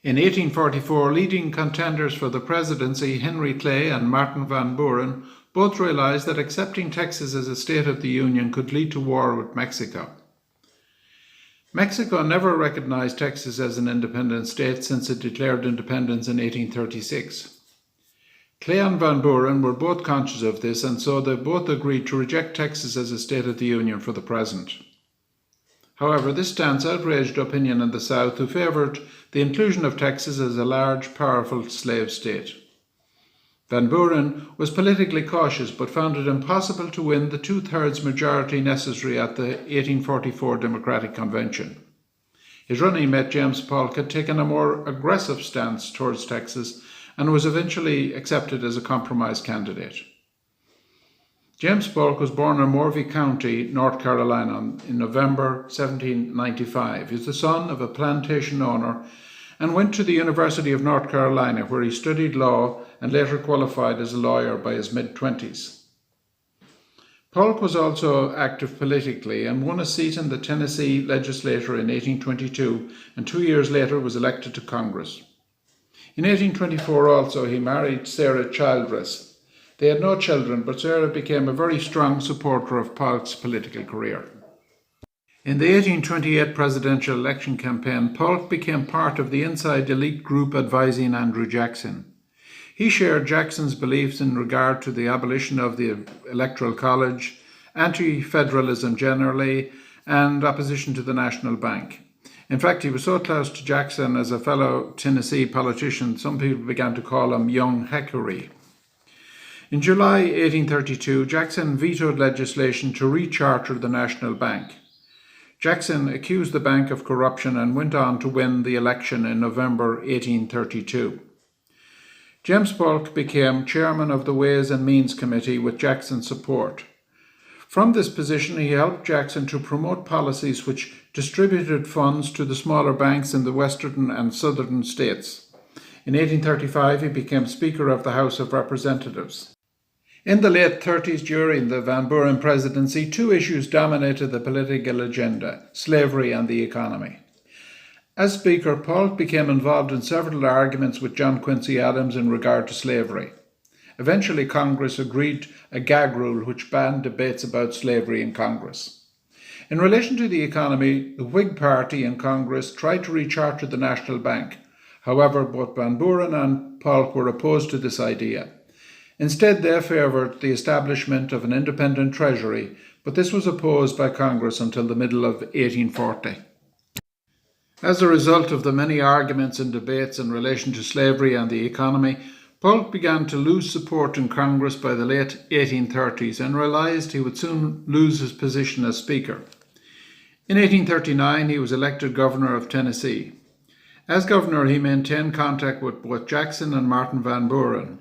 In 1844, leading contenders for the presidency, Henry Clay and Martin Van Buren, both realized that accepting Texas as a state of the Union could lead to war with Mexico. Mexico never recognized Texas as an independent state since it declared independence in 1836. Clay and Van Buren were both conscious of this, and so they both agreed to reject Texas as a state of the Union for the present. However, this stance outraged opinion in the South, who favoured the inclusion of Texas as a large, powerful slave state. Van Buren was politically cautious, but found it impossible to win the two-thirds majority necessary at the 1844 Democratic Convention. His running mate James Polk had taken a more aggressive stance towards Texas and was eventually accepted as a compromise candidate. James Polk was born in Morvey County, North Carolina, in November 1795. He was the son of a plantation owner and went to the University of North Carolina, where he studied law and later qualified as a lawyer by his mid-20s. Polk was also active politically and won a seat in the Tennessee legislature in 1822, and 2 years later was elected to Congress. In 1824 also he married Sarah Childress. They had no children, but Sarah became a very strong supporter of Polk's political career. In the 1828 presidential election campaign, Polk became part of the inside elite group advising Andrew Jackson. He shared Jackson's beliefs in regard to the abolition of the Electoral College, anti-federalism generally, and opposition to the National Bank. In fact, he was so close to Jackson as a fellow Tennessee politician, some people began to call him Young Hickory. In July 1832, Jackson vetoed legislation to recharter the National Bank. Jackson accused the bank of corruption and went on to win the election in November 1832. James Polk became chairman of the Ways and Means Committee with Jackson's support. From this position, he helped Jackson to promote policies which distributed funds to the smaller banks in the western and southern states. In 1835, he became Speaker of the House of Representatives. In the late 30s, during the Van Buren presidency, two issues dominated the political agenda: slavery and the economy. As Speaker, Polk became involved in several arguments with John Quincy Adams in regard to slavery. Eventually, Congress agreed a gag rule which banned debates about slavery in Congress. In relation to the economy, the Whig Party in Congress tried to recharter the National Bank. However, both Van Buren and Polk were opposed to this idea. Instead, they favoured the establishment of an independent treasury, but this was opposed by Congress until the middle of 1840. As a result of the many arguments and debates in relation to slavery and the economy, Polk began to lose support in Congress by the late 1830s and realised he would soon lose his position as Speaker. In 1839, he was elected Governor of Tennessee. As Governor, he maintained contact with both Jackson and Martin Van Buren.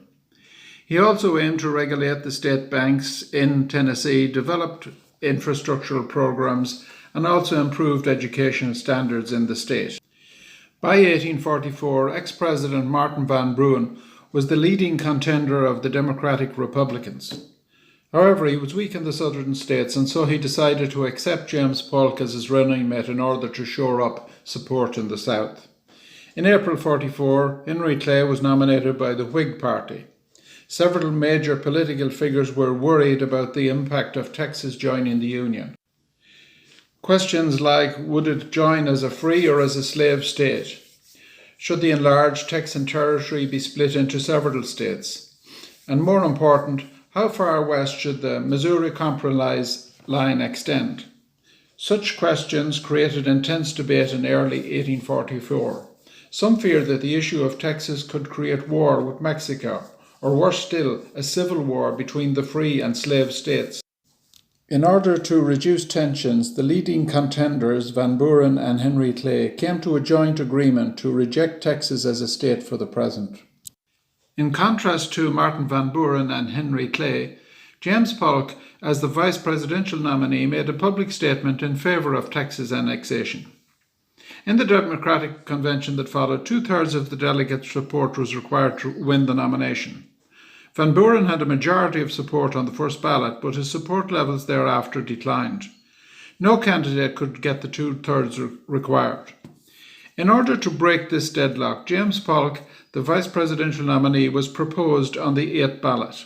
He also aimed to regulate the state banks in Tennessee, developed infrastructural programs, and also improved education standards in the state. By 1844, ex-President Martin Van Buren was the leading contender of the Democratic Republicans. However, he was weak in the southern states, and so he decided to accept James Polk as his running mate in order to shore up support in the South. In April 1944, Henry Clay was nominated by the Whig Party. Several major political figures were worried about the impact of Texas joining the Union. Questions like, would it join as a free or as a slave state? Should the enlarged Texan territory be split into several states? And more important, how far west should the Missouri Compromise line extend? Such questions created intense debate in early 1844. Some feared that the issue of Texas could create war with Mexico, or worse still, a civil war between the free and slave states. In order to reduce tensions, the leading contenders, Van Buren and Henry Clay, came to a joint agreement to reject Texas as a state for the present. In contrast to Martin Van Buren and Henry Clay, James Polk, as the vice presidential nominee, made a public statement in favour of Texas annexation. In the Democratic Convention that followed, 2/3 of the delegates' support was required to win the nomination. Van Buren had a majority of support on the first ballot, but his support levels thereafter declined. No candidate could get the 2/3 required. In order to break this deadlock, James Polk, the vice presidential nominee, was proposed on the 8th ballot.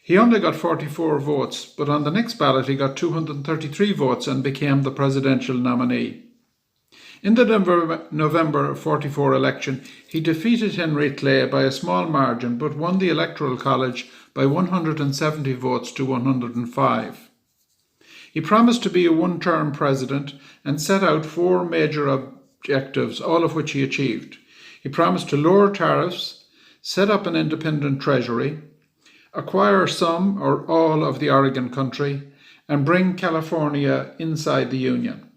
He only got 44 votes, but on the next ballot he got 233 votes and became the presidential nominee. In the November 44 election, he defeated Henry Clay by a small margin, but won the Electoral College by 170 votes to 105. He promised to be a one-term president and set out 4 major objectives, all of which he achieved. He promised to lower tariffs, set up an independent treasury, acquire some or all of the Oregon country, and bring California inside the Union.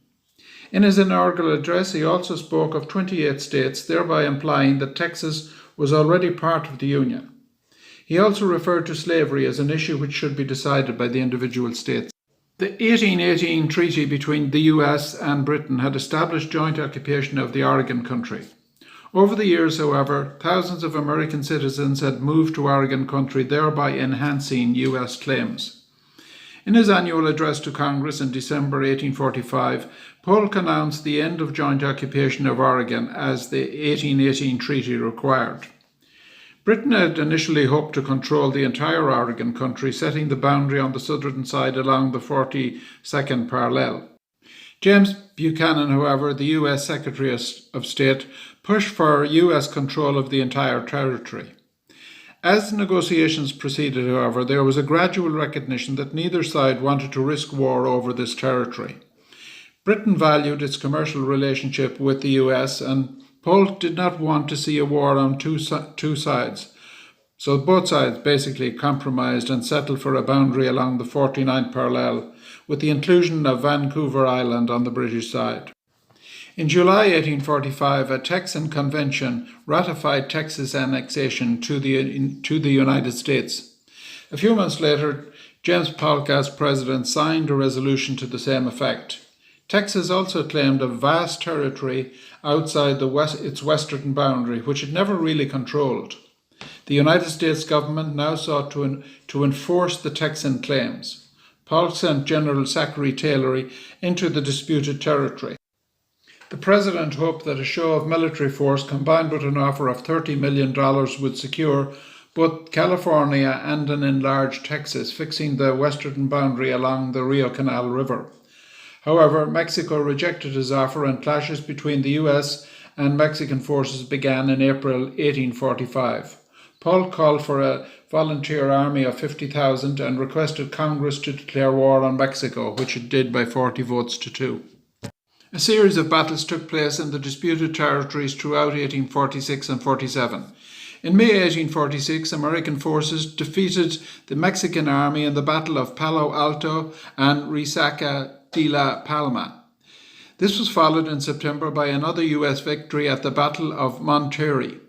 In his inaugural address, he also spoke of 28 states, thereby implying that Texas was already part of the Union. He also referred to slavery as an issue which should be decided by the individual states. The 1818 treaty between the US and Britain had established joint occupation of the Oregon country. Over the years, however, thousands of American citizens had moved to Oregon country, thereby enhancing US claims. In his annual address to Congress in December 1845, Polk announced the end of joint occupation of Oregon as the 1818 treaty required. Britain had initially hoped to control the entire Oregon country, setting the boundary on the southern side along the 42nd parallel. James Buchanan, however, the US Secretary of State, pushed for US control of the entire territory. As negotiations proceeded, however, there was a gradual recognition that neither side wanted to risk war over this territory. Britain valued its commercial relationship with the US, and Polk did not want to see a war on two sides. So both sides basically compromised and settled for a boundary along the 49th parallel, with the inclusion of Vancouver Island on the British side. In July 1845, a Texan convention ratified Texas annexation to the United States. A few months later, James Polk, as president, signed a resolution to the same effect. Texas also claimed a vast territory outside its western boundary, which it never really controlled. The United States government now sought to enforce the Texan claims. Polk sent General Zachary Taylor into the disputed territory. The president hoped that a show of military force combined with an offer of $30 million would secure both California and an enlarged Texas, fixing the western boundary along the Rio Canal River. However, Mexico rejected his offer, and clashes between the US and Mexican forces began in April 1845. Polk called for a volunteer army of 50,000 and requested Congress to declare war on Mexico, which it did by 40 votes to 2. A series of battles took place in the disputed territories throughout 1846 and 47. In May 1846, American forces defeated the Mexican army in the Battle of Palo Alto and Resaca de la Palma. This was followed in September by another US victory at the Battle of Monterrey.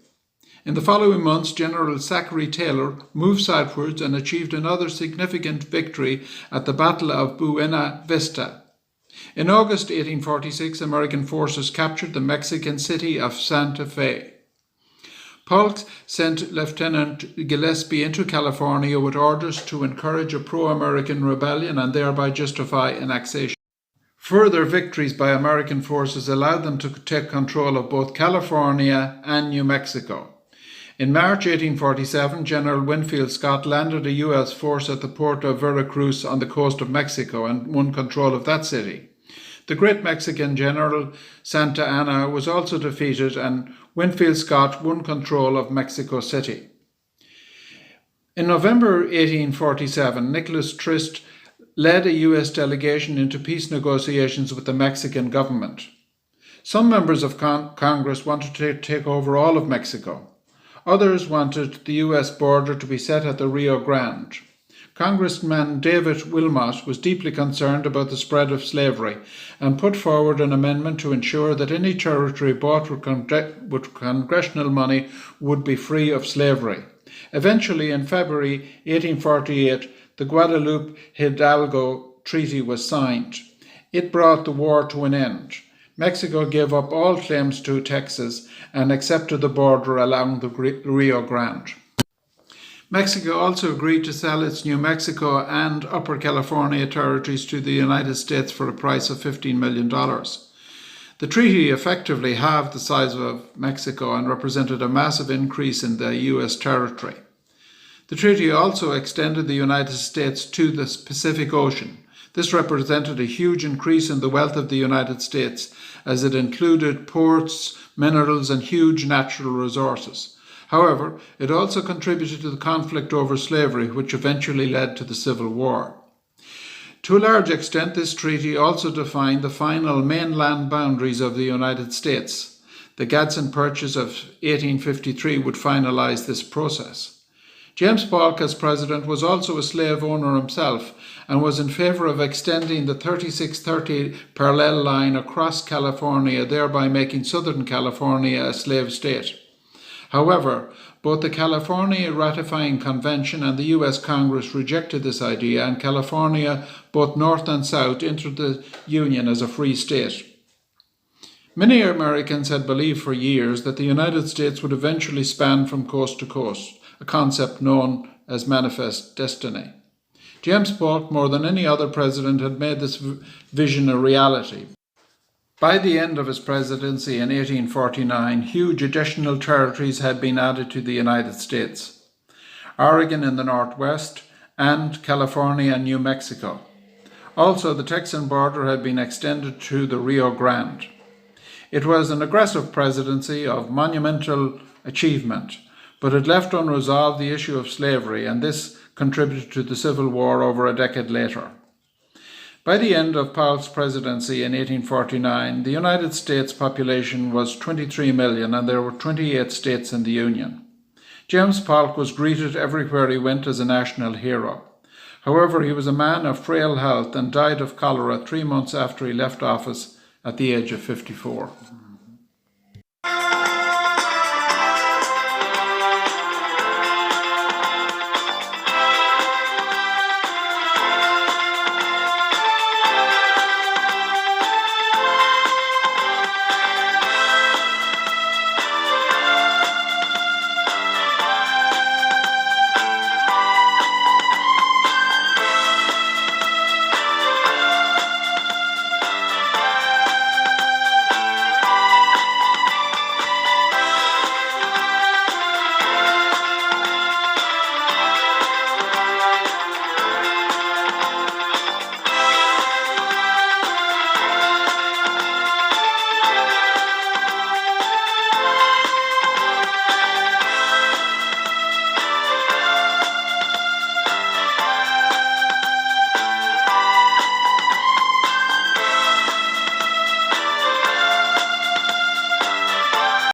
In the following months, General Zachary Taylor moved southwards and achieved another significant victory at the Battle of Buena Vista. In August 1846, American forces captured the Mexican city of Santa Fe. Polk sent Lieutenant Gillespie into California with orders to encourage a pro-American rebellion and thereby justify annexation. Further victories by American forces allowed them to take control of both California and New Mexico. In March 1847, General Winfield Scott landed a U.S. force at the port of Veracruz on the coast of Mexico and won control of that city. The great Mexican General Santa Anna was also defeated, and Winfield Scott won control of Mexico City. In November 1847, Nicholas Trist led a U.S. delegation into peace negotiations with the Mexican government. Some members of Congress wanted to take over all of Mexico. Others wanted the U.S. border to be set at the Rio Grande. Congressman David Wilmot was deeply concerned about the spread of slavery and put forward an amendment to ensure that any territory bought with congressional money would be free of slavery. Eventually, in February 1848, the Gaudalupe Hidalgo Treaty was signed. It brought the war to an end. Mexico gave up all claims to Texas and accepted the border along the Rio Grande. Mexico also agreed to sell its New Mexico and Upper California territories to the United States for a price of $15 million. The treaty effectively halved the size of Mexico and represented a massive increase in the US territory. The treaty also extended the United States to the Pacific Ocean. This represented a huge increase in the wealth of the United States, as it included ports, minerals, and huge natural resources. However, it also contributed to the conflict over slavery, which eventually led to the Civil War. To a large extent, this treaty also defined the final mainland boundaries of the United States. The Gadsden Purchase of 1853 would finalize this process. James Polk, as president, was also a slave owner himself and was in favor of extending the 3630 parallel line across California, thereby making Southern California a slave state. However, both the California Ratifying Convention and the US Congress rejected this idea, and California, both North and South, entered the Union as a free state. Many Americans had believed for years that the United States would eventually span from coast to coast, a concept known as manifest destiny. James Polk, more than any other president, had made this vision a reality. By the end of his presidency in 1849, huge additional territories had been added to the United States: Oregon in the northwest and California and New Mexico. Also, the Texan border had been extended to the Rio Grande. It was an aggressive presidency of monumental achievement, but it left unresolved the issue of slavery, and this contributed to the Civil War over a decade later. By the end of Polk's presidency in 1849, the United States population was 23 million and there were 28 states in the Union. James Polk was greeted everywhere he went as a national hero. However, he was a man of frail health and died of cholera 3 months after he left office at the age of 54.